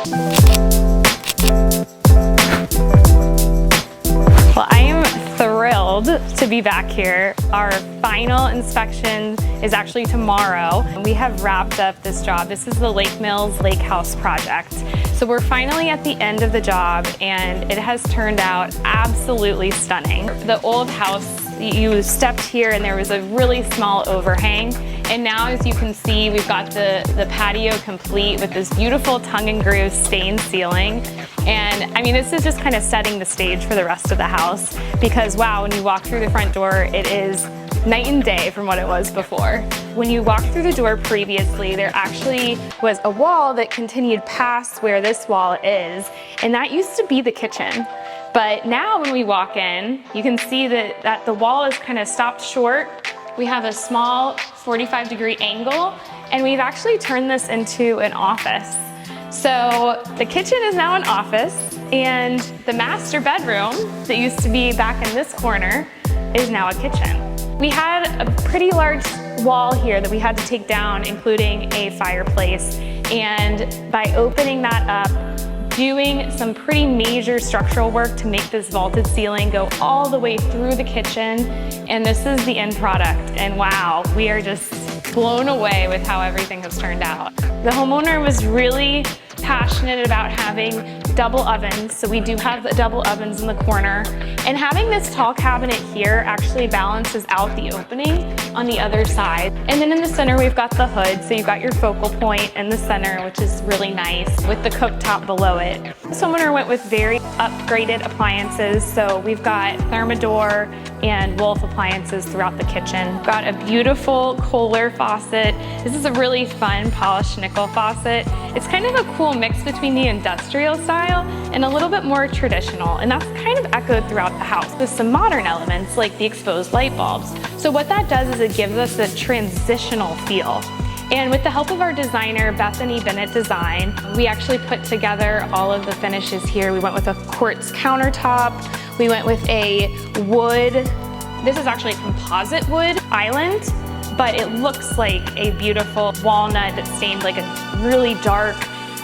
Well, I am thrilled to be back here. Our final inspection is actually tomorrow. We have wrapped up this job. This is the Lake Mills Lake House project. So we're finally at the end of the job and it has turned out absolutely stunning. The old house, you stepped here and there was a really small overhang. And now, as you can see, we've got the patio complete with this beautiful tongue and groove stained ceiling. And I mean, this is just kind of setting the stage for the rest of the house because wow, when you walk through the front door, it is night and day from what it was before. When you walked through the door previously, there actually was a wall that continued past where this wall is, and that used to be the kitchen. But now when we walk in, you can see that the wall is kind of stopped short. We have a small 45-degree angle, and we've actually turned this into an office. So the kitchen is now an office, and the master bedroom that used to be back in this corner is now a kitchen. We had a pretty large wall here that we had to take down, including a fireplace. And by opening that up, doing some pretty major structural work to make this vaulted ceiling go all the way through the kitchen. And this is the end product. And wow, we are just blown away with how everything has turned out. The homeowner was really passionate about having double ovens. So we do have the double ovens in the corner. And having this tall cabinet here actually balances out the opening on the other side. And then in the center, we've got the hood. So you've got your focal point in the center, which is really nice with the cooktop below it. This homeowner went with very upgraded appliances. So we've got Thermador and Wolf appliances throughout the kitchen. We've got a beautiful Kohler faucet. This is a really fun polished nickel faucet. It's kind of a cool mix between the industrial style and a little bit more traditional, and that's kind of echoed throughout the house with some modern elements like the exposed light bulbs. So what that does is it gives us a transitional feel. And with the help of our designer, Bethany Bennett Design, we actually put together all of the finishes here. We went with a quartz countertop. We went with a wood, this is actually a composite wood island, but it looks like a beautiful walnut that's stained like a really dark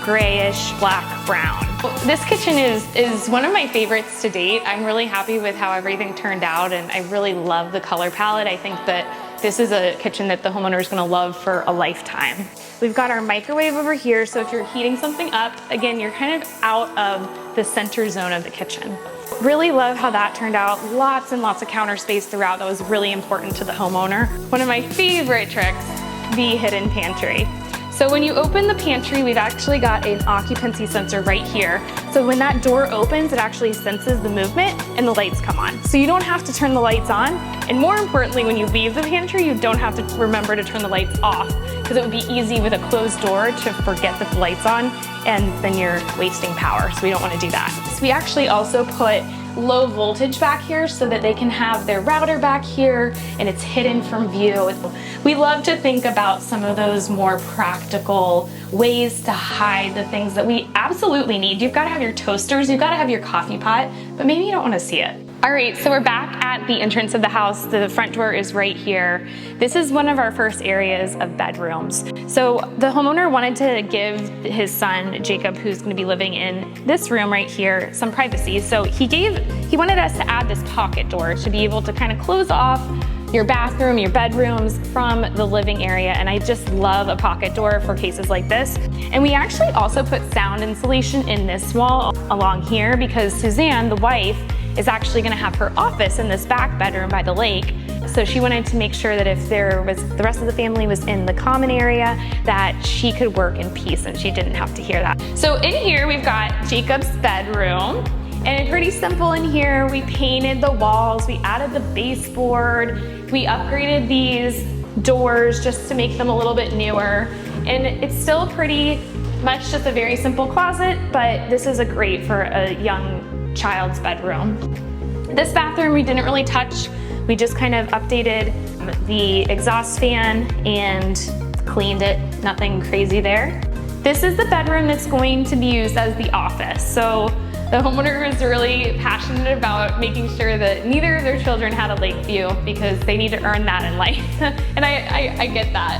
grayish black brown. This kitchen is one of my favorites to date. I'm really happy with how everything turned out, and I really love the color palette. I think that this is a kitchen that the homeowner is going to love for a lifetime. We've got our microwave over here, so if you're heating something up, again, you're kind of out of the center zone of the kitchen. Really love how that turned out. Lots and lots of counter space throughout. That was really important to the homeowner. One of my favorite tricks, the hidden pantry. So when you open the pantry, we've actually got an occupancy sensor right here. So when that door opens, it actually senses the movement and the lights come on. So you don't have to turn the lights on. And more importantly, when you leave the pantry, you don't have to remember to turn the lights off, because it would be easy with a closed door to forget that the light's on and then you're wasting power. So we don't want to do that. So we actually also put low voltage back here so that they can have their router back here and it's hidden from view. We love to think about some of those more practical ways to hide the things that we absolutely need. You've got to have your toasters, you've got to have your coffee pot, but maybe you don't want to see it. All right, so we're back at the entrance of the house. The front door is right here. This is one of our first areas of bedrooms. So the homeowner wanted to give his son, Jacob, who's gonna be living in this room right here, some privacy. So he wanted us to add this pocket door to be able to kind of close off your bathroom, your bedrooms from the living area. And I just love a pocket door for cases like this. And we actually also put sound insulation in this wall along here because Suzanne, the wife, is actually gonna have her office in this back bedroom by the lake. So she wanted to make sure that if the rest of the family was in the common area, that she could work in peace and she didn't have to hear that. So in here, we've got Jacob's bedroom. And it's pretty simple in here. We painted the walls, we added the baseboard, we upgraded these doors just to make them a little bit newer. And it's still pretty much just a very simple closet, but this is great for a young child's bedroom. This bathroom we didn't really touch. We just kind of updated the exhaust fan and cleaned it. Nothing crazy there. This is the bedroom that's going to be used as the office. So the homeowner was really passionate about making sure that neither of their children had a lake view because they need to earn that in life. And I get that.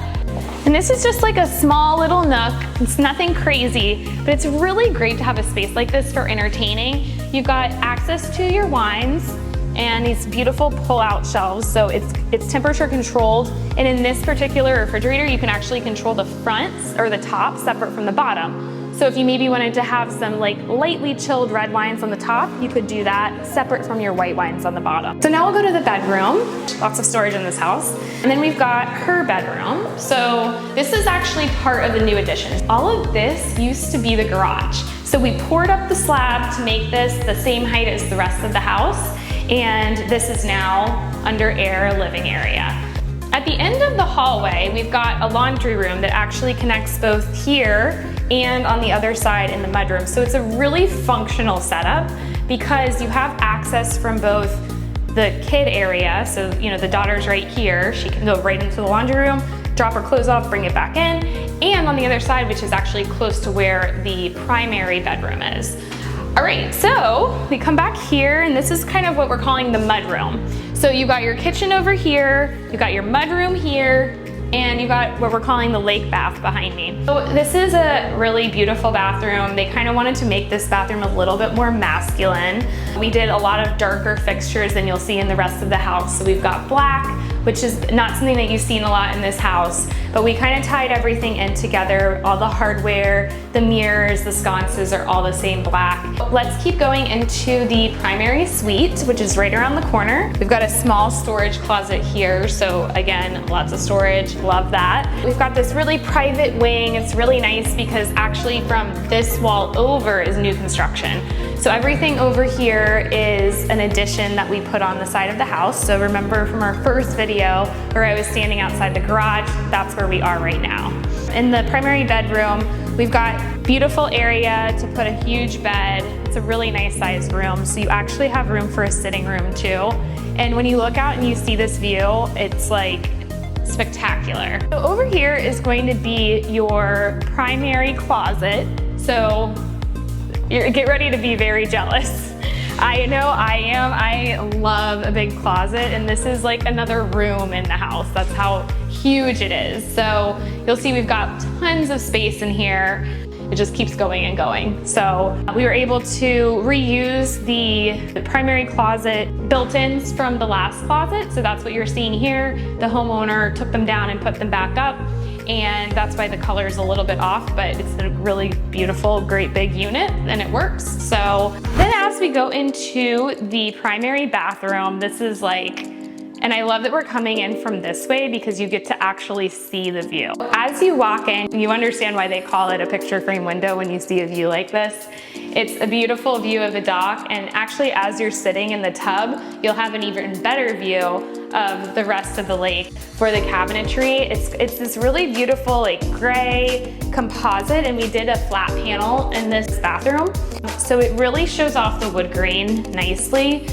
And this is just like a small little nook. It's nothing crazy, but it's really great to have a space like this for entertaining. You've got access to your wines and these beautiful pull-out shelves, so it's temperature controlled. And in this particular refrigerator, you can actually control the fronts or the top separate from the bottom. So if you maybe wanted to have some like lightly chilled red wines on the top, you could do that separate from your white wines on the bottom. So now we'll go to the bedroom. Lots of storage in this house. And then we've got her bedroom. So this is actually part of the new addition. All of this used to be the garage. So we poured up the slab to make this the same height as the rest of the house. And this is now under air living area. At the end of the hallway, we've got a laundry room that actually connects both here and on the other side in the mudroom. So it's a really functional setup because you have access from both the kid area, so the daughter's right here, she can go right into the laundry room, drop her clothes off, bring it back in, and on the other side, which is actually close to where the primary bedroom is. All right, so we come back here, and this is kind of what we're calling the mudroom. So you got your kitchen over here, you got your mudroom here, and you got what we're calling the lake bath behind me. So this is a really beautiful bathroom. They kind of wanted to make this bathroom a little bit more masculine. We did a lot of darker fixtures than you'll see in the rest of the house. So we've got black, which is not something that you've seen a lot in this house, but we kind of tied everything in together. All the hardware, the mirrors, the sconces are all the same black. Let's keep going into the primary suite, which is right around the corner. We've got a small storage closet here. So again, lots of storage, love that. We've got this really private wing. It's really nice because actually from this wall over is new construction. So everything over here is an addition that we put on the side of the house. So remember from our first video where I was standing outside the garage, that's where we are right now. In the primary bedroom, we've got beautiful area to put a huge bed. It's a really nice sized room. So you actually have room for a sitting room too. And when you look out and you see this view, it's like spectacular. So over here is going to be your primary closet. So get ready to be very jealous. I know I am. I love a big closet, and this is like another room in the house. That's how huge it is. So you'll see we've got tons of space in here. It just keeps going and going. So we were able to reuse the primary closet built-ins from the last closet. So that's what you're seeing here. The homeowner took them down and put them back up. And that's why the color is a little bit off, but it's a really beautiful, great big unit, and it works. So then as we go into the primary bathroom, this is like, and I love that we're coming in from this way because you get to actually see the view. As you walk in, you understand why they call it a picture frame window when you see a view like this. It's a beautiful view of the dock, and actually as you're sitting in the tub, you'll have an even better view of the rest of the lake. For the cabinetry, it's this really beautiful like gray composite, and we did a flat panel in this bathroom. So it really shows off the wood grain nicely.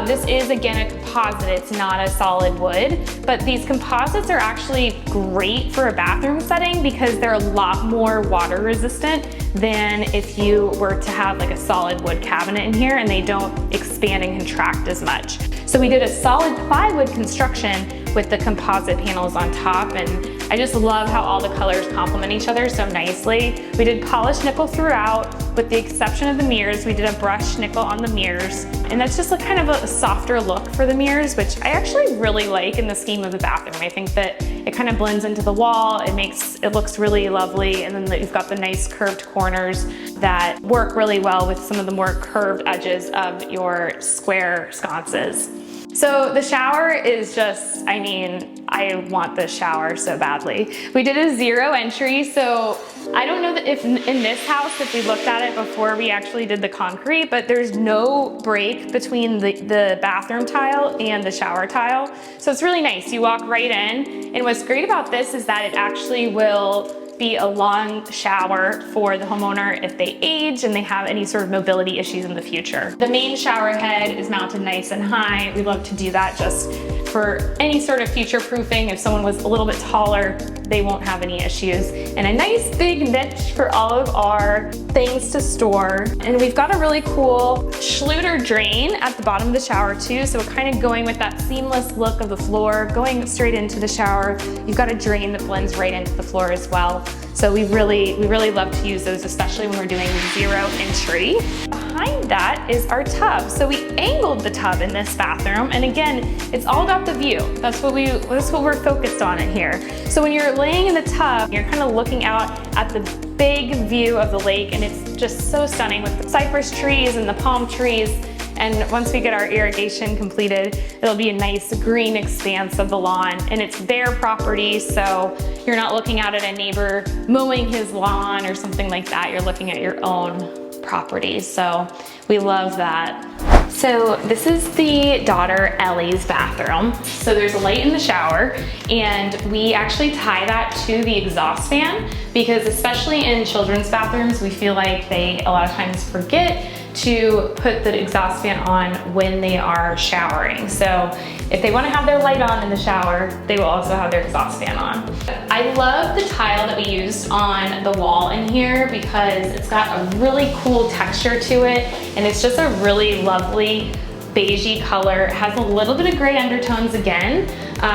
This is again a composite, it's not a solid wood, but these composites are actually great for a bathroom setting because they're a lot more water resistant than if you were to have like a solid wood cabinet in here, and they don't expand and contract as much. So we did a solid plywood construction with the composite panels on top, and I just love how all the colors complement each other so nicely. We did polished nickel throughout, with the exception of the mirrors. We did a brushed nickel on the mirrors, and that's just a kind of a softer look for the mirrors, which I actually really like in the scheme of the bathroom. I think that it kind of blends into the wall, it looks really lovely, and then you've got the nice curved corners that work really well with some of the more curved edges of your square sconces. So the shower is just, I mean, I want this shower so badly. We did a 0 entry, so I don't know that if in this house, if we looked at it before we actually did the concrete, but there's no break between the bathroom tile and the shower tile. So it's really nice. You walk right in, and what's great about this is that it actually will be a long shower for the homeowner if they age and they have any sort of mobility issues in the future. The main shower head is mounted nice and high. We love to do that just for any sort of future proofing. If someone was a little bit taller, they won't have any issues. And a nice big niche for all of our things to store. And we've got a really cool Schluter drain at the bottom of the shower too. So we're kind of going with that seamless look of the floor, going straight into the shower. You've got a drain that blends right into the floor as well. So we really love to use those, especially when we're doing zero entry. Behind that is our tub. So we angled the tub in this bathroom. And again, it's all about the view. That's what we're focused on in here. So when you're laying in the tub, you're kind of looking out at the big view of the lake, and it's just so stunning with the cypress trees and the palm trees. And once we get our irrigation completed, it'll be a nice green expanse of the lawn, and it's their property, so you're not looking out at a neighbor mowing his lawn or something like that. You're looking at your own property, so we love that. So this is the daughter Ellie's bathroom. So there's a light in the shower, and we actually tie that to the exhaust fan because especially in children's bathrooms, we feel like they a lot of times forget to put the exhaust fan on when they are showering. So if they want to have their light on in the shower, they will also have their exhaust fan on. I love the tile that we used on the wall in here because it's got a really cool texture to it, and it's just a really lovely beigey color. It has a little bit of gray undertones again,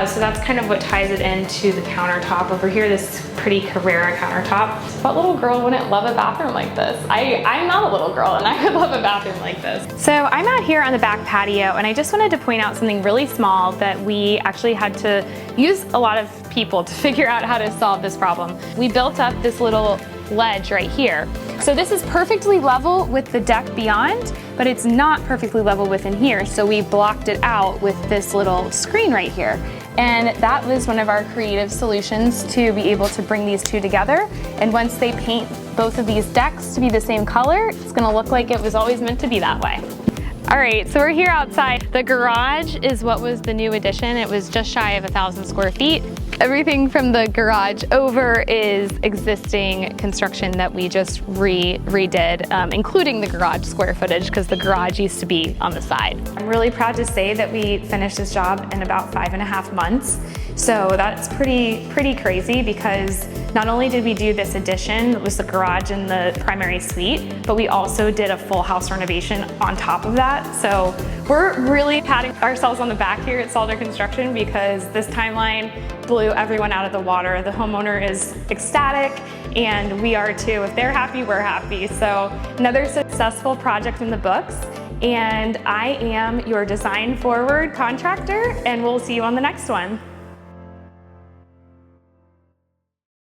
so that's kind of what ties it into the countertop over here, this pretty Carrera countertop. What little girl wouldn't love a bathroom like this? I'm not a little girl, and I would love a bathroom like this. So I'm out here on the back patio, and I just wanted to point out something really small that we actually had to use a lot of people to figure out how to solve this problem. We built up this little ledge right here. So this is perfectly level with the deck beyond, but it's not perfectly level within here. So we blocked it out with this little screen right here. And that was one of our creative solutions to be able to bring these two together. And once they paint both of these decks to be the same color, it's gonna look like it was always meant to be that way. All right, so we're here outside. The garage is what was the new addition. It was just shy of 1,000 square feet. Everything from the garage over is existing construction that we just redid, including the garage square footage, because the garage used to be on the side. I'm really proud to say that we finished this job in about 5.5 months. So that's pretty crazy because not only did we do this addition, it was the garage and the primary suite, but we also did a full house renovation on top of that. So we're really patting ourselves on the back here at Salter Construction because this timeline blew everyone out of the water. The homeowner is ecstatic, and we are too. If they're happy, we're happy. So another successful project in the books, and I am your design forward contractor, and we'll see you on the next one.